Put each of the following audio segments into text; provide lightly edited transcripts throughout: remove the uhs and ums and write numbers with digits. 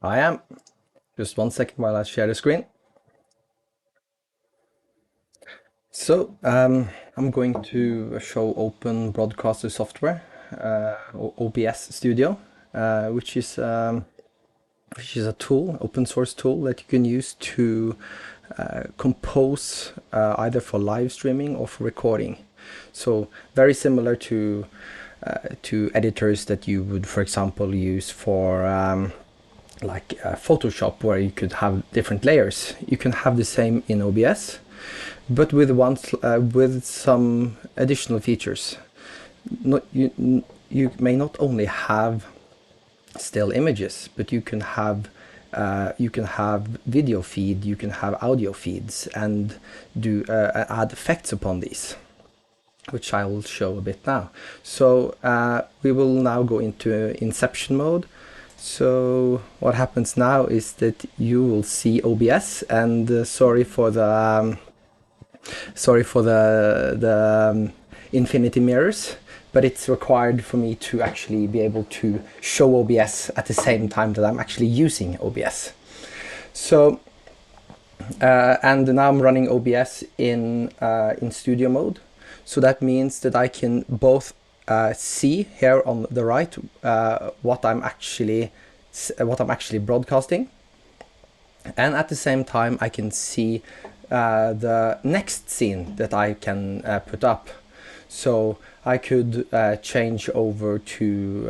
I am. Just 1 second while I share the screen. So I'm going to show Open Broadcaster software, OBS Studio, which is a tool, open source tool that you can use to compose either for live streaming or for recording. So very similar to editors that you would, for example, use for like Photoshop, where you could have different layers. You can have the same in OBS, but with some additional features. You may not only have still images, but you can have video feed, you can have audio feeds, and do add effects upon these, which I will show a bit now. So we will now go into Inception mode. So what happens now is that you will see OBS, and sorry for the infinity mirrors, but it's required for me to actually be able to show OBS at the same time that I'm actually using OBS. So and now I'm running OBS in studio mode. So that means that I can both see here on the right what I'm actually broadcasting, and at the same time I can see the next scene that I can put up. So I could change over to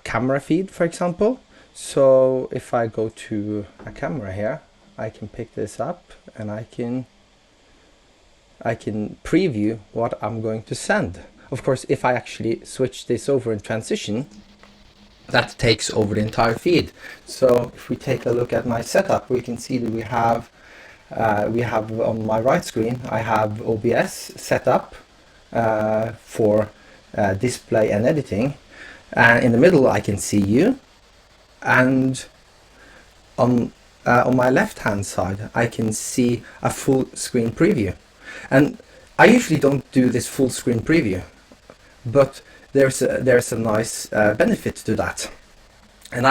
camera feed, for example. So if I go to a camera here, I can pick this up and I can preview what I'm going to send. Of course, if I actually switch this over in transition, that takes over the entire feed. So if we take a look at my setup, we can see that we have on my right screen, I have OBS set up for display and editing, and in the middle I can see you, and on my left hand side I can see a full screen preview. And I usually don't do this full screen preview, but there's a nice benefit to that, and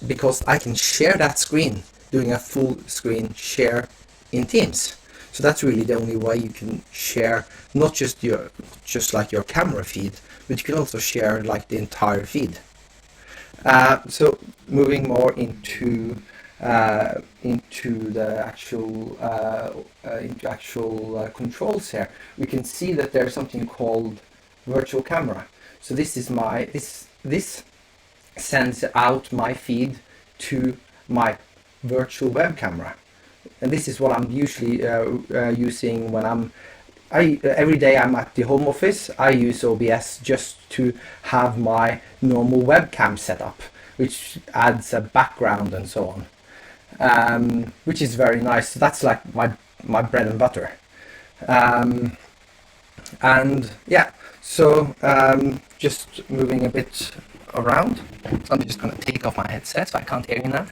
because I can share that screen, doing a full screen share in Teams. So that's really the only way you can share, not just like your camera feed, but you can also share like the entire feed. So moving more into the actual controls here, we can see that there's something called virtual camera. So this is this sends out my feed to my virtual web camera, and this is what I'm usually using when every day I'm at the home office. I use OBS just to have my normal webcam set up, which adds a background and so on, which is very nice. So that's like my bread and butter. And yeah, so just moving a bit around. So I'm just going to take off my headset so I can't hear you now.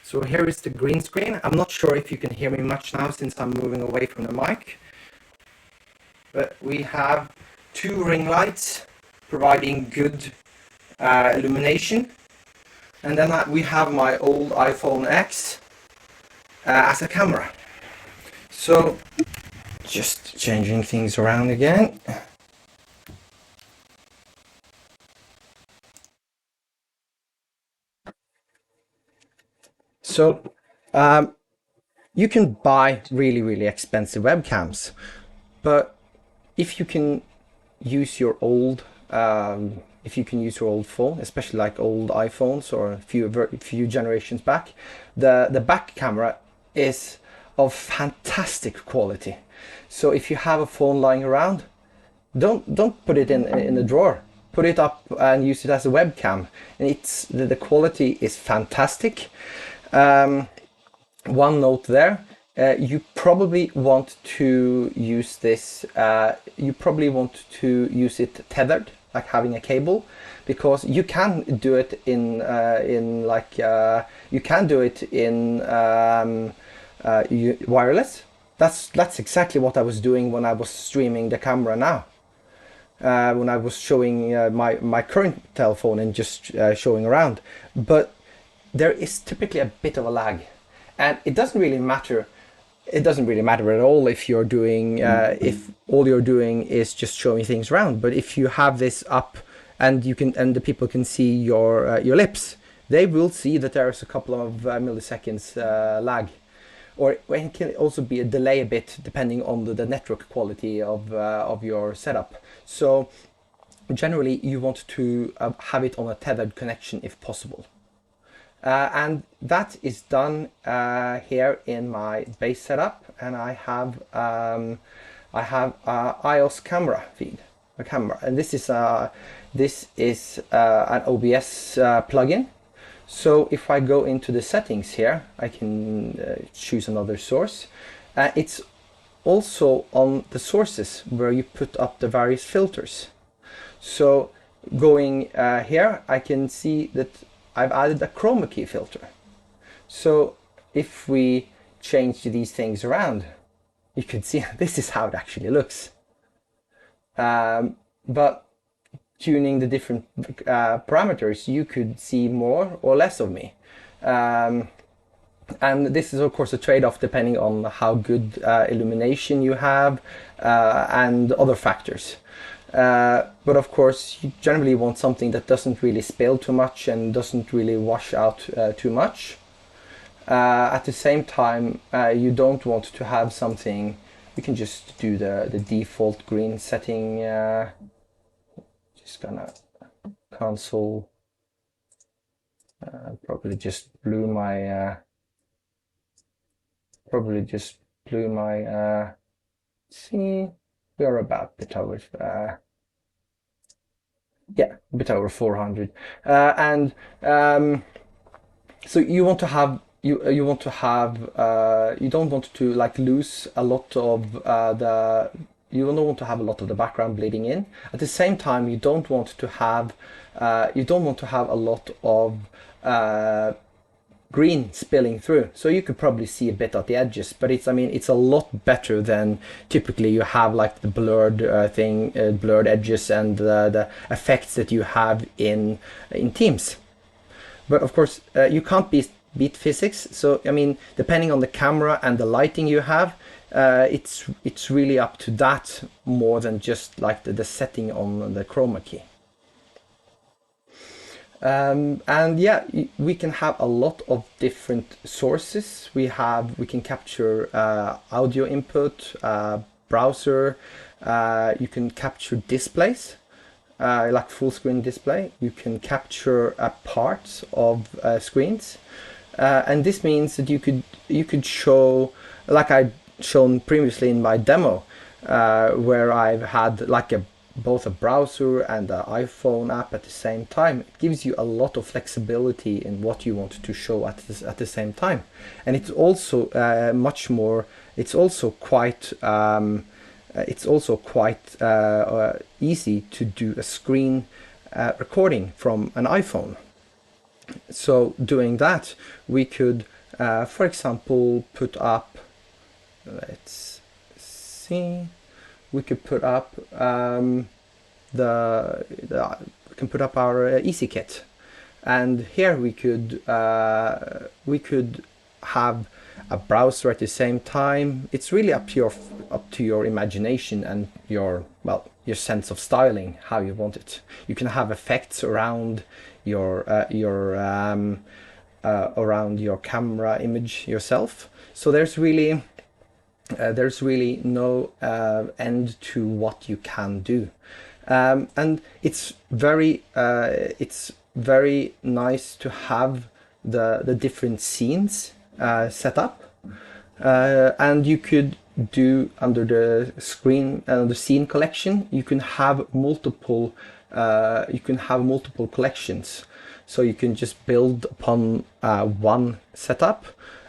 So here is the green screen. I'm not sure if you can hear me much now since I'm moving away from the mic. But we have 2 ring lights providing good illumination. And then we have my old iPhone X as a camera. So just changing things around again. So you can buy really expensive webcams, but if you can use your old phone, especially like old iPhones or a few generations back, the back camera is of fantastic quality. So if you have a phone lying around, don't put it in a drawer. Put it up and use it as a webcam, and the quality is fantastic. One note there, you probably want to use this. You probably want to use it tethered, like having a cable, because you can do it in wireless, that's exactly what I was doing when I was streaming the camera now. When I was showing my current telephone and just showing around. But there is typically a bit of a lag, and it doesn't really matter. It doesn't really matter at all if you're doing if all you're doing is just showing things around. But if you have this up and the people can see your lips, they will see that there is a couple of milliseconds lag. Or it can also be a delay a bit depending on the network quality of your setup. So generally you want to have it on a tethered connection if possible. And that is done here in my base setup, and I have iOS camera feed, a camera, and this is an OBS plugin. So if I go into the settings here, I can choose another source. It's also on the sources where you put up the various filters. So going here, I can see that I've added a chroma key filter. So if we change these things around, you can see this is how it actually looks. But tuning the different parameters, you could see more or less of me. And this is of course a trade-off depending on how good illumination you have and other factors. But of course you generally want something that doesn't really spill too much and doesn't really wash out too much. At the same time, you don't want to have something, we can just do the default green setting. Just gonna console, probably just blew my see, we are about a bit over yeah, a bit over 400, so you want to have you don't want to like lose a lot of you don't want to have a lot of the background bleeding in. At the same time, you don't want to have a lot of green spilling through. So you could probably see a bit at the edges, but it's a lot better than typically you have like the blurred blurred edges and the effects that you have in Teams. But of course, you can't beat physics. So depending on the camera and the lighting you have, it's really up to that more than just like the setting on the chroma key. And yeah, we can have a lot of different sources. We can capture audio input, browser. You can capture displays, like full screen display. You can capture parts of screens, and this means that you could show, like I shown previously in my demo, where I've had like both a browser and an iPhone app at the same time. It gives you a lot of flexibility in what you want to show at the same time, and it's also it's also quite easy to do a screen recording from an iPhone. So doing that, we could for example put up, let's see, we could put up we can put up our Easee kit, and here we could have a browser at the same time. It's really up to your imagination and your sense of styling, how you want it. You can have effects around your camera image yourself. So there's really no end to what you can do, and it's very nice to have the different scenes set up, and you could do under the scene collection. You can have multiple collections, so you can just build upon one setup,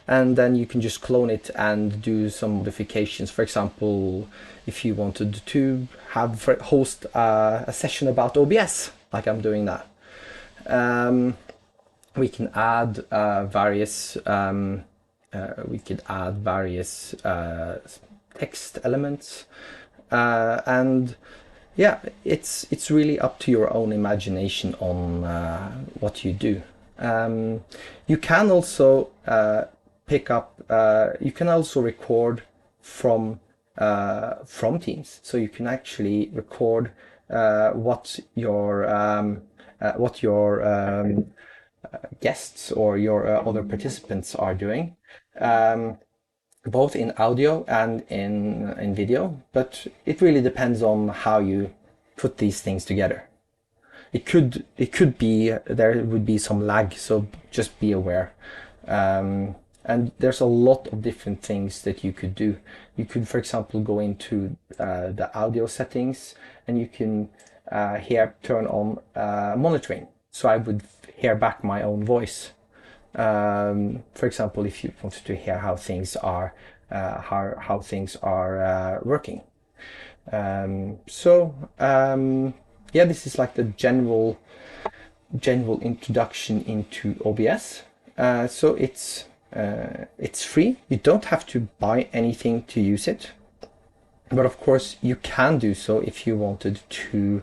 and then you can just clone it and do some modifications. For example, if you wanted to host a session about OBS, like I'm doing now, we can add various add various text elements, and yeah, it's really up to your own imagination on what you do. You can also pick up. You can also record from Teams, so you can actually record what your guests or your other participants are doing, both in audio and in video. But it really depends on how you put these things together. It could be there would be some lag, so just be aware. And there's a lot of different things that you could do. You could, for example, go into the audio settings, and you can here turn on monitoring. So I would hear back my own voice. For example, if you wanted to hear how things are working. Yeah, this is like the general introduction into OBS. So it's free. You don't have to buy anything to use it, but of course you can do so if you wanted to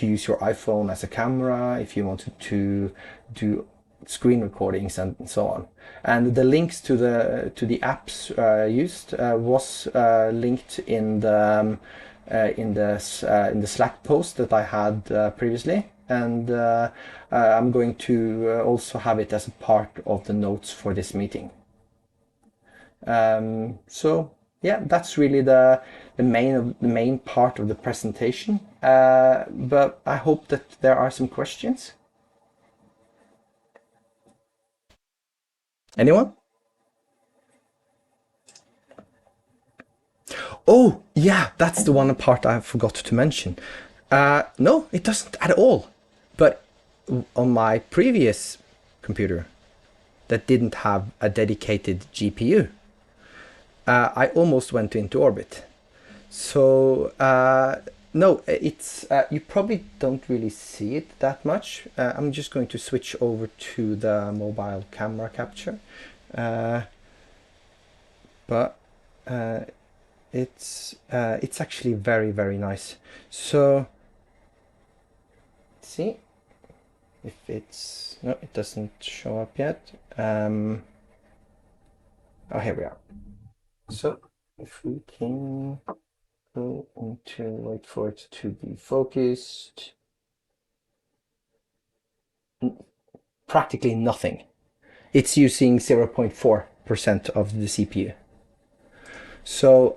use your iPhone as a camera, if you wanted to do screen recordings and so on. And the links to the apps used was linked in the Slack post that I had previously, and I'm going to also have it as a part of the notes for this meeting. So yeah, that's really the main part of the presentation. But I hope that there are some questions. Anyone? Oh, yeah, that's the one part I forgot to mention. No, it doesn't at all. But on my previous computer that didn't have a dedicated GPU, I almost went into orbit. So no, it's you probably don't really see it that much. I'm just going to switch over to the mobile camera capture, but it's actually very, very nice. So see if it's no, it doesn't show up yet. Oh, here we are. So if we can go into, wait for it to be focused, practically nothing. It's using 0.4% of the CPU. So,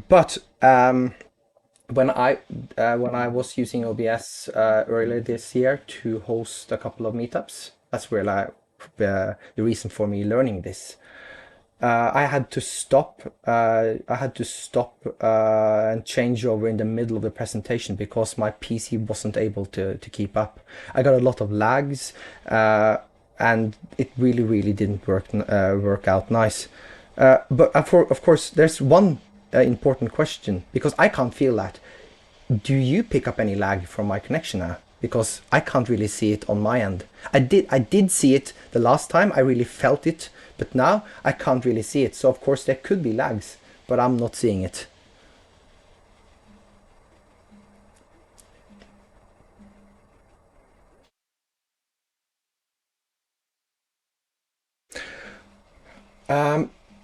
but when I was using OBS earlier this year to host a couple of meetups, that's where the reason for me learning this. I had to stop and change over in the middle of the presentation because my PC wasn't able to keep up. I got a lot of lags, and it really didn't work out nice. But of course, there's one important question, because I can't feel that. Do you pick up any lag from my connection now? Because I can't really see it on my end. I did see it the last time. I really felt it, but now I can't really see it. So of course there could be lags, but I'm not seeing it.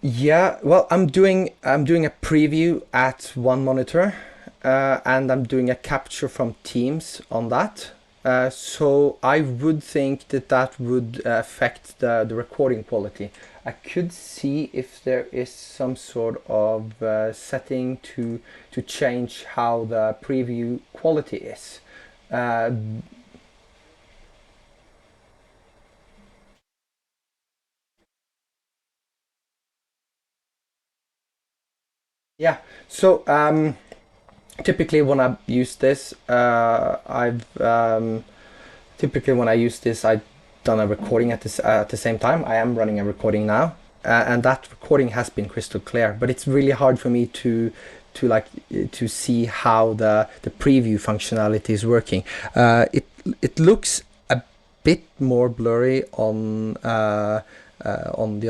Yeah, well, I'm doing a preview at one monitor, and I'm doing a capture from Teams on that. So I would think that would affect the recording quality. I could see if there is some sort of setting to change how the preview quality is. Yeah, so typically when I use this, I've done a recording at the same time. I am running a recording now, and that recording has been crystal clear. But it's really hard for me to see how the preview functionality is working. It looks a bit more blurry on the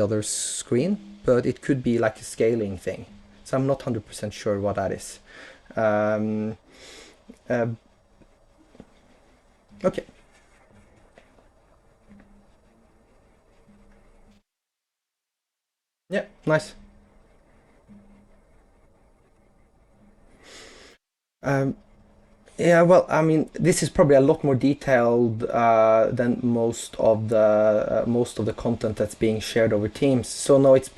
other screen, but it could be like a scaling thing. So I'm not 100% sure what that is. Okay. Yeah, nice. Yeah, well, I mean, this is probably a lot more detailed than most of the content that's being shared over Teams. So no, it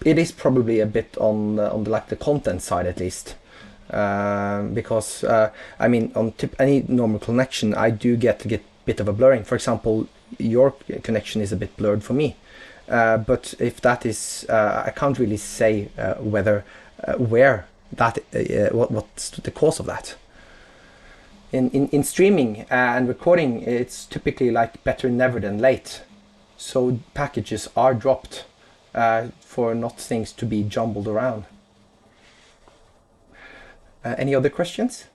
is probably a bit on the like the content side at least, because I mean, on any normal connection, I do get a bit of a blurring. For example, your connection is a bit blurred for me, but if that is, I can't really say whether where that what's the cause of that. In streaming and recording, it's typically like better never than late. So packages are dropped for not things to be jumbled around. Any other questions?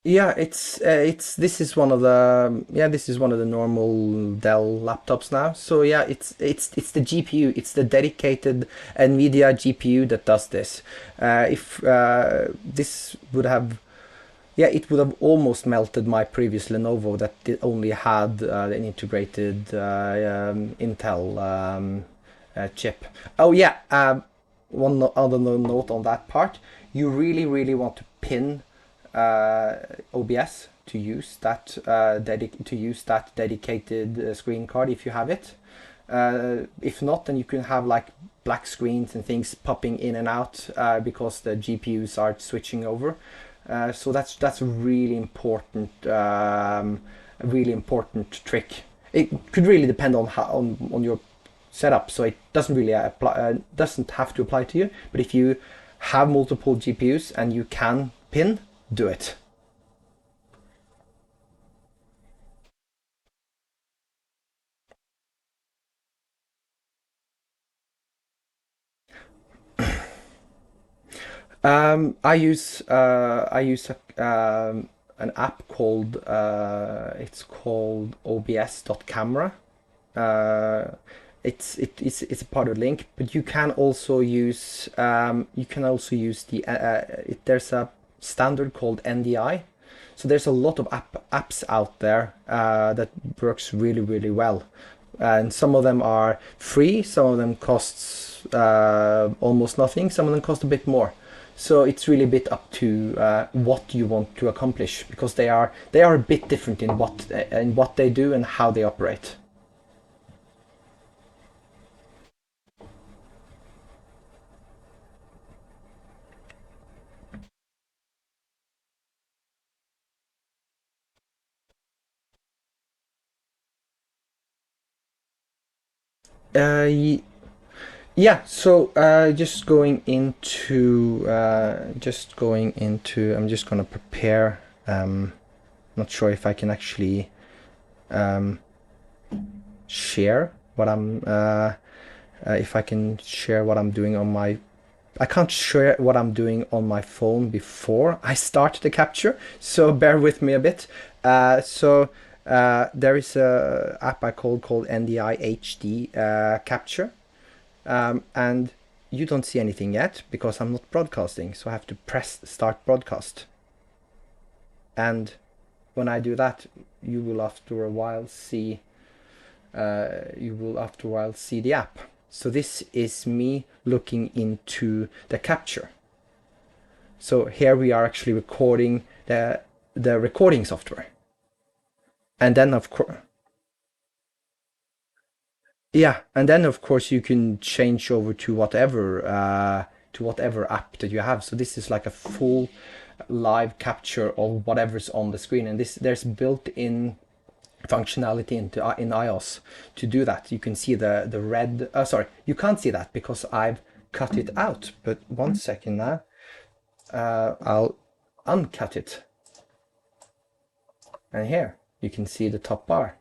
Yeah, it's this is one of the this is one of the normal Dell laptops now. So yeah, it's the GPU, it's the dedicated NVIDIA GPU that does this. If this would have Yeah, it would have almost melted my previous Lenovo that only had an integrated Intel chip. Oh yeah, other note on that part. You really want to pin OBS to use that dedicated screen card if you have it. If not, then you can have like black screens and things popping in and out because the GPUs are switching over. So that's a really important trick. It could really depend on on your setup, so it doesn't really apply, doesn't have to apply to you. But if you have multiple GPUs and you can pin, do it. I use an app called it's called OBS.camera. Uh, it's a part of Link, but you can also use there's a standard called NDI. So there's a lot of apps out there that works really well, and some of them are free, some of them costs almost nothing, some of them cost a bit more. So it's really a bit up to what you want to accomplish, because they are a bit different in what they do and how they operate. Uh, Yeah, so I'm just gonna prepare. Not sure if I can actually um, share what if I can share what I'm doing on my. I can't share what I'm doing on my phone before I start the capture, so bear with me a bit. There is a app I called NDI HD capture. And you don't see anything yet because I'm not broadcasting, so I have to press start broadcast. And when I do that, you will after a while see the app. So this is me looking into the capture. So here we are actually recording the recording software, and then of course. Yeah, and then of course you can change over to whatever app that you have. So this is like a full live capture of whatever's on the screen, and this there's built-in functionality in iOS to do that. You can see the red. Sorry, you can't see that because I've cut it out. But one second now, I'll uncut it, and here you can see the top bar.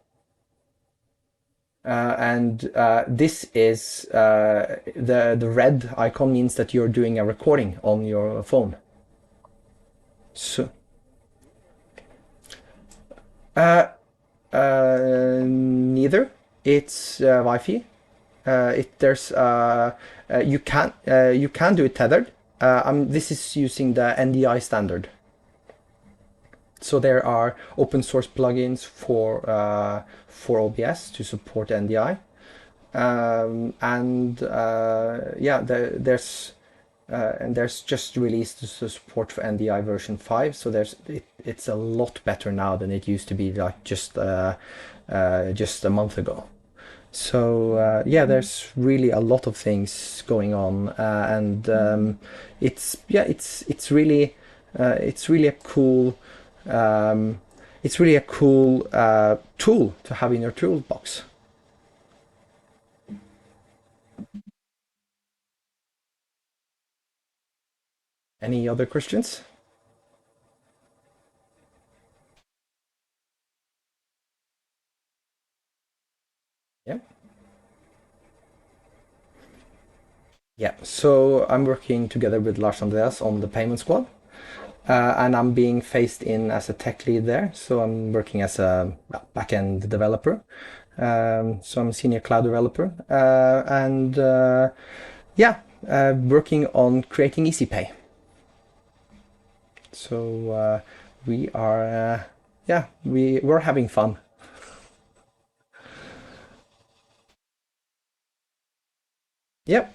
and this is the red icon means that you're doing a recording on your phone. So neither. It's Wi-Fi. You can do it tethered. This is using the NDI standard. So there are open source plugins for OBS to support NDI, there's just released the support for NDI version 5. So it's a lot better now than it used to be, like just a month ago. So there's really a lot of things going on, it's really a cool tool to have in your toolbox. Any other questions? Yeah. Yeah, so I'm working together with Lars Andreas on the payment squad, and I'm being phased in as a tech lead there. So I'm working as a backend developer. So I'm a senior cloud developer, working on creating Easee Pay. So we are, we're having fun. Yep.